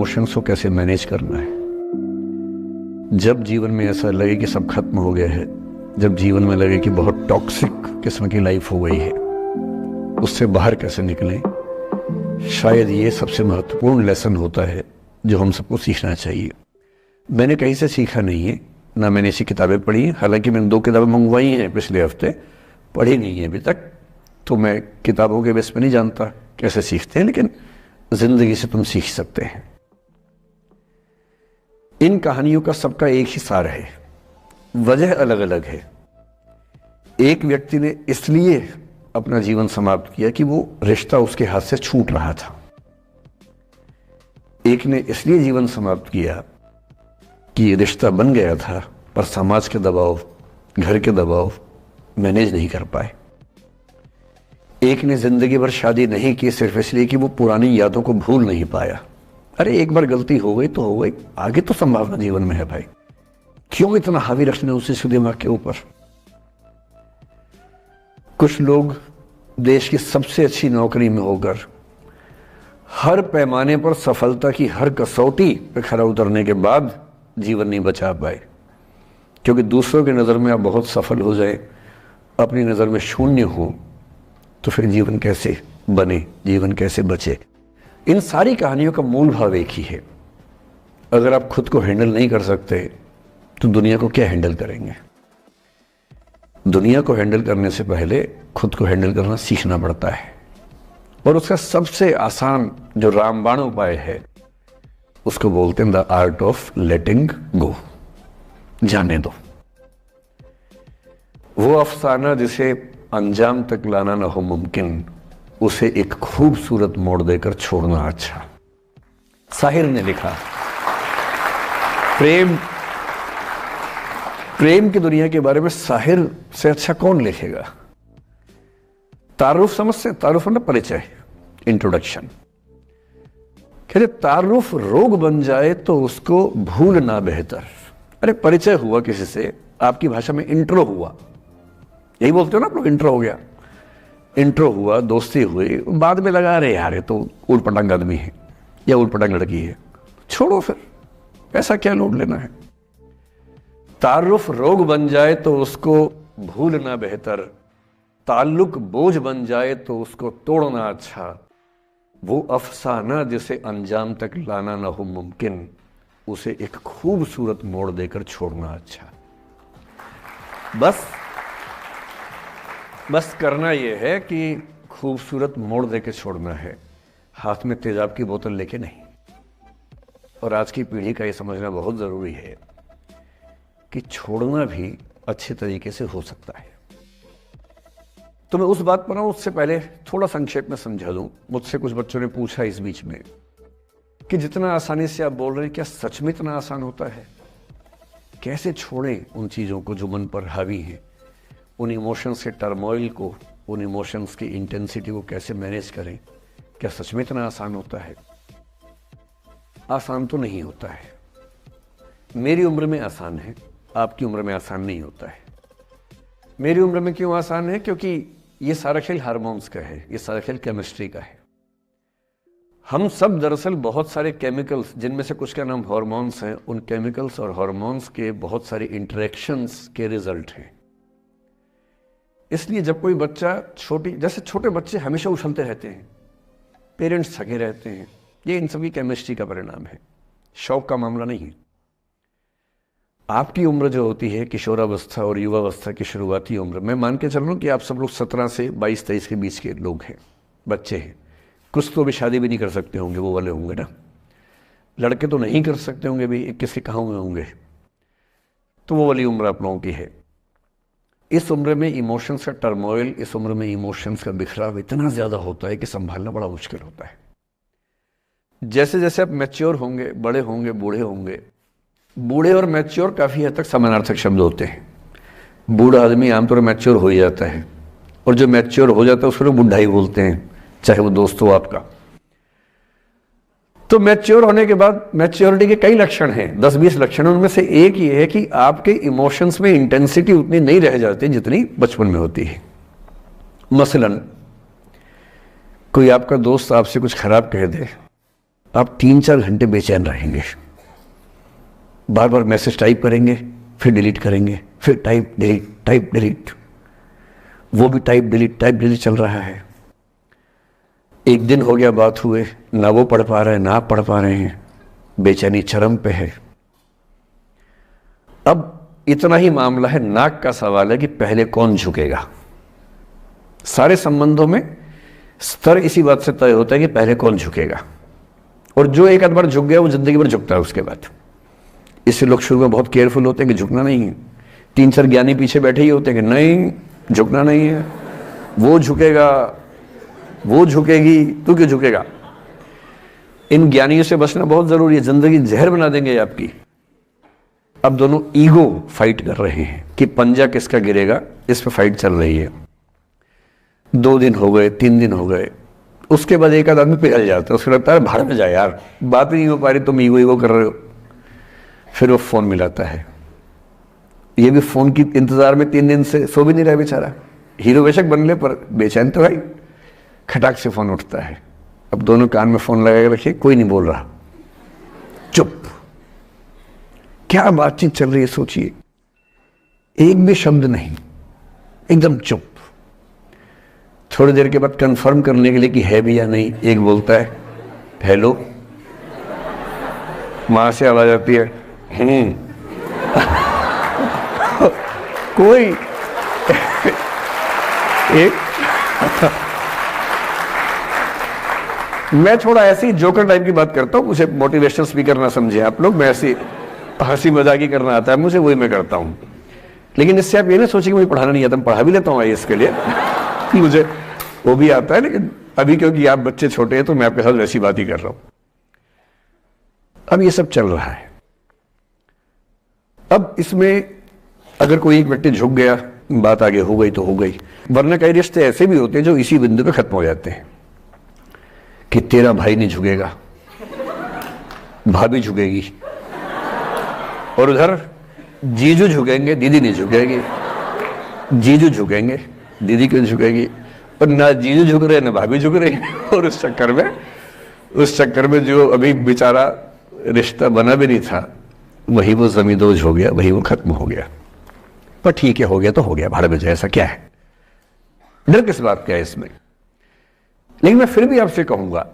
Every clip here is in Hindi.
इमोशंस को कैसे मैनेज करना है। जब जीवन में ऐसा लगे कि सब खत्म हो गया है, जब जीवन में लगे कि बहुत टॉक्सिक किस्म की लाइफ हो गई है, उससे बाहर कैसे निकलें, शायद ये सबसे महत्वपूर्ण लेसन होता है जो हम सबको सीखना चाहिए। मैंने कहीं से सीखा नहीं है, ना मैंने ऐसी किताबें पढ़ी हैं। हालांकि मैंने 2 किताबें मंगवाई हैं पिछले हफ्ते, पढ़ी नहीं है अभी तक, तो मैं किताबों के बेस पे नहीं जानता कैसे सीखते हैं, लेकिन जिंदगी से तुम सीख सकते हैं। इन कहानियों का सबका एक ही सार है, वजह अलग अलग है। एक व्यक्ति ने इसलिए अपना जीवन समाप्त किया कि वो रिश्ता उसके हाथ से छूट रहा था। एक ने इसलिए जीवन समाप्त किया कि रिश्ता बन गया था पर समाज के दबाव, घर के दबाव मैनेज नहीं कर पाए। एक ने जिंदगी भर शादी नहीं की सिर्फ इसलिए कि वो पुरानी यादों को भूल नहीं पाया। अरे एक बार गलती हो गई तो हो गई, आगे तो संभावना जीवन में है भाई, क्यों इतना हावी रखना उसी दिमाग के ऊपर। कुछ लोग देश की सबसे अच्छी नौकरी में होकर हर पैमाने पर सफलता की हर कसौटी पे खरा उतरने के बाद जीवन नहीं बचा पाए, क्योंकि दूसरों की नज़र में आप बहुत सफल हो जाए, अपनी नज़र में शून्य हो, तो फिर जीवन कैसे बने, जीवन कैसे बचे। इन सारी कहानियों का मूल भाव एक ही है, अगर आप खुद को हैंडल नहीं कर सकते तो दुनिया को क्या हैंडल करेंगे। दुनिया को हैंडल करने से पहले खुद को हैंडल करना सीखना पड़ता है, और उसका सबसे आसान जो रामबाण उपाय है उसको बोलते हैं द आर्ट ऑफ लेटिंग गो। जाने दो। वो अफसाना जिसे अंजाम तक लाना ना हो मुमकिन, उसे एक खूबसूरत मोड़ देकर छोड़ना अच्छा। साहिर ने लिखा, प्रेम की दुनिया के बारे में साहिर से अच्छा कौन लिखेगा। तारुफ समझते, तारुफ मतलब परिचय, इंट्रोडक्शन। कहते तारुफ रोग बन जाए तो उसको भूलना बेहतर। अरे परिचय हुआ किसी से, आपकी भाषा में इंट्रो हुआ, यही बोलते हो ना आप लोग, इंट्रो हो गया, इंट्रो हुआ, दोस्ती हुई, बाद में लगा रहे यार ये तो उल्ट पटांग आदमी है या उल्ट पटांग लड़की है, छोड़ो फिर, ऐसा क्या लोड लेना है। तारुफ रोग बन जाए तो उसको भूलना बेहतर, ताल्लुक बोझ बन जाए तो उसको तोड़ना अच्छा। वो अफसाना जिसे अंजाम तक लाना ना हो मुमकिन, उसे एक खूबसूरत मोड़ देकर छोड़ना अच्छा। बस करना यह है कि खूबसूरत मोड़ देकर छोड़ना है, हाथ में तेजाब की बोतल लेके नहीं। और आज की पीढ़ी का यह समझना बहुत जरूरी है कि छोड़ना भी अच्छे तरीके से हो सकता है। तो मैं उस बात पर आऊं उससे पहले थोड़ा संक्षेप में समझा दूं। मुझसे कुछ बच्चों ने पूछा इस बीच में कि जितना आसानी से आप बोल रहे हैं, क्या सच में इतना आसान होता है? कैसे छोड़ें उन चीज़ों को जो मन पर हावी हैं, उन इमोशंस के टर्मोइल को, उन इमोशंस की इंटेंसिटी को कैसे मैनेज करें? क्या सच में इतना आसान होता है? आसान तो नहीं होता है। मेरी उम्र में आसान है, आपकी उम्र में आसान नहीं होता है। मेरी उम्र में क्यों आसान है? क्योंकि ये सारा खेल हार्मोन्स का है, ये सारा खेल केमिस्ट्री का है। हम सब दरअसल बहुत सारे केमिकल्स, जिनमें से कुछ का नाम हार्मोन्स हैं, उन केमिकल्स और हार्मोन्स के बहुत सारे इंटरेक्शंस के रिजल्ट हैं। इसलिए जब कोई बच्चा जैसे छोटे बच्चे हमेशा उछलते रहते हैं, पेरेंट्स थके रहते हैं, ये इन सभी केमिस्ट्री का परिणाम है, शौक का मामला नहीं है। आपकी उम्र जो होती है किशोरावस्था और युवावस्था की शुरुआती उम्र, मैं मान के चल रहा हूँ कि आप सब लोग 17 से 22-23 के बीच के लोग हैं, बच्चे हैं। कुछ तो अभी शादी भी नहीं कर सकते होंगे, वो वाले होंगे ना, लड़के तो नहीं कर सकते होंगे भी, 21 के कहाँ होंगे, तो वो वाली उम्र आप लोगों की है। इस उम्र में इमोशंस का टर्मोइल, इस उम्र में इमोशंस का बिखराव इतना ज़्यादा होता है कि संभालना बड़ा मुश्किल होता है। जैसे जैसे आप मैच्योर होंगे, बड़े होंगे, बूढ़े होंगे, बूढ़े और मैच्योर काफ़ी हद तक समानार्थक शब्द होते हैं। बूढ़ा आदमी आमतौर पर मैच्योर हो ही जाता है, और जो मैच्योर हो जाता है उसको लोग बुढ़ा ही बोलते हैं, चाहे वो दोस्त हो आपका। तो मैच्योर होने के बाद मैच्योरिटी के कई लक्षण हैं, 10-20 लक्षण। उनमें से एक ये है कि आपके इमोशंस में इंटेंसिटी उतनी नहीं रह जाती जितनी बचपन में होती है। मसलन कोई आपका दोस्त आपसे कुछ खराब कह दे, आप 3-4 घंटे बेचैन रहेंगे, बार बार मैसेज टाइप करेंगे, फिर डिलीट करेंगे, फिर टाइप डिलीट, वो भी टाइप डिलीट चल रहा है। एक दिन हो गया बात हुए, ना वो पढ़ पा रहे हैं ना आप पढ़ पा रहे हैं, बेचैनी चरम पे है। अब इतना ही मामला है, नाक का सवाल है कि पहले कौन झुकेगा। सारे संबंधों में स्तर इसी बात से तय होता है कि पहले कौन झुकेगा, और जो एक आध बार झुक गया वो जिंदगी भर झुकता है उसके बाद। इससे लोग शुरू में बहुत केयरफुल होते हैं कि झुकना नहीं है। 3-4 ज्ञानी पीछे बैठे ही होते हैं कि नहीं झुकना नहीं है, वो झुकेगा, वो झुकेगी, तू क्यों झुकेगा। इन ज्ञानियों से बचना बहुत जरूरी है, जिंदगी जहर बना देंगे आपकी। अब दोनों ईगो फाइट कर रहे हैं कि पंजा किसका गिरेगा, इस पे फाइट चल रही है। 2 दिन हो गए, 3 दिन हो गए, उसके बाद एक आध आदमी पिघल जाता है, उसको लगता है भाड़ में जाए यार, बात नहीं हो पा रही, तुम ईगो कर रहे हो। फिर वो फोन मिलाता है, ये भी फोन की इंतजार में 3 दिन से सो भी नहीं रहा बेचारा। हीरो बेशक बन ले पर बेचैन तो भाई। खटाक से फोन उठता है, अब दोनों कान में फोन लगा के रखिए, कोई नहीं बोल रहा, चुप। क्या बातचीत चल रही है सोचिए, एक भी शब्द नहीं, एकदम चुप। थोड़ी देर के बाद कंफर्म करने के लिए कि है भी या नहीं, एक बोलता है हेलो, वहां से आवाज आती है कोई एक मैं थोड़ा ऐसी जोकर टाइप की बात करता हूं, मुझे मोटिवेशनल स्पीकर ना समझे आप लोग, मैं ऐसी हंसी मजाक ही करना आता है मुझे, वही मैं करता हूं। लेकिन इससे आप ये ना सोचिए कि मुझे पढ़ाना नहीं आता, मैं पढ़ा भी लेता हूँ इसके लिए मुझे वो भी आता है, लेकिन अभी क्योंकि आप बच्चे छोटे हैं तो मैं आपके साथ वैसी बात ही कर रहा हूं। अब ये सब चल रहा है। अब इसमें अगर कोई एक व्यक्ति झुक गया, बात आगे हो गई तो हो गई, वरना कई रिश्ते ऐसे भी होते हैं जो इसी बिंदु पे खत्म हो जाते हैं कि तेरा भाई नहीं झुकेगा, भाभी झुकेगी, और उधर जीजू झुकेंगे, दीदी नहीं झुकेगी, जीजू झुकेंगे, दीदी क्यों झुकेगी, और ना जीजू झुक रहे ना भाभी झुक रही और उस चक्कर में जो अभी बेचारा रिश्ता बना भी नहीं था, वही वो जमींदोज हो गया, वही वो खत्म हो गया। पर ठीक है, हो गया तो हो गया, भाड़ में जाए, ऐसा क्या है, डर किस बात का है इसमें। लेकिन मैं फिर भी आपसे कहूंगा,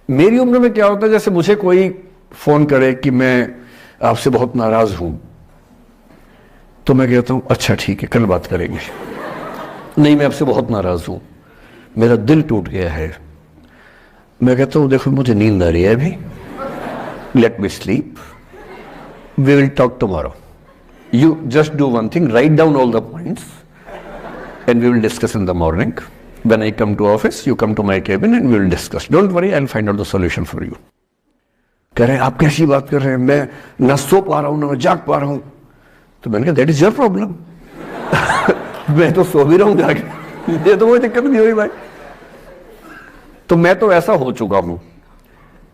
मेरी उम्र में क्या होता है, जैसे मुझे कोई फोन करे कि मैं आपसे बहुत नाराज हूं, तो मैं कहता हूं अच्छा ठीक है कल बात करेंगे। नहीं, मैं आपसे बहुत नाराज हूं, मेरा दिल टूट गया है, मैं कहता हूं देखो मुझे नींद आ रही है अभी, let me sleep, we will talk tomorrow, you just do one thing, write down all the points and we will discuss in the morning, when I come to office you come to my cabin and we will discuss, don't worry, I will find out the solution for you. कह रहे हैं आप कैसी बात कर रहे हैं, मैं ना सो पा रहा हूं ना जाग पा रहा हूं। तो मैंने कहा दैट इज योर प्रॉब्लम मैं तो सो भी रहा हूं जाके, ये तो कोई दिक्कत नहीं हुई भाई। तो मैं तो ऐसा हो चुका हूं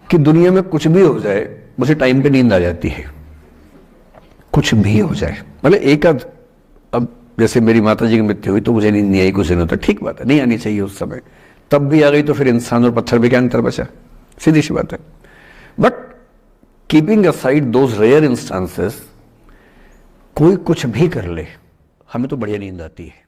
कि दुनिया में कुछ भी हो जाए मुझे टाइम पे नींद आ जाती है, कुछ भी हो जाए। मतलब एक आध, अब जैसे मेरी माता जी की मृत्यु हुई तो मुझे नींद नहीं आई कुछ दिनों तक, ठीक बात है, नहीं आनी चाहिए उस समय, तब भी आ गई तो फिर इंसान और पत्थर भी क्या अंतर बचा, सीधी सी बात है। But keeping aside those rare instances, कोई कुछ भी कर ले, हमें तो बढ़िया नींद आती है।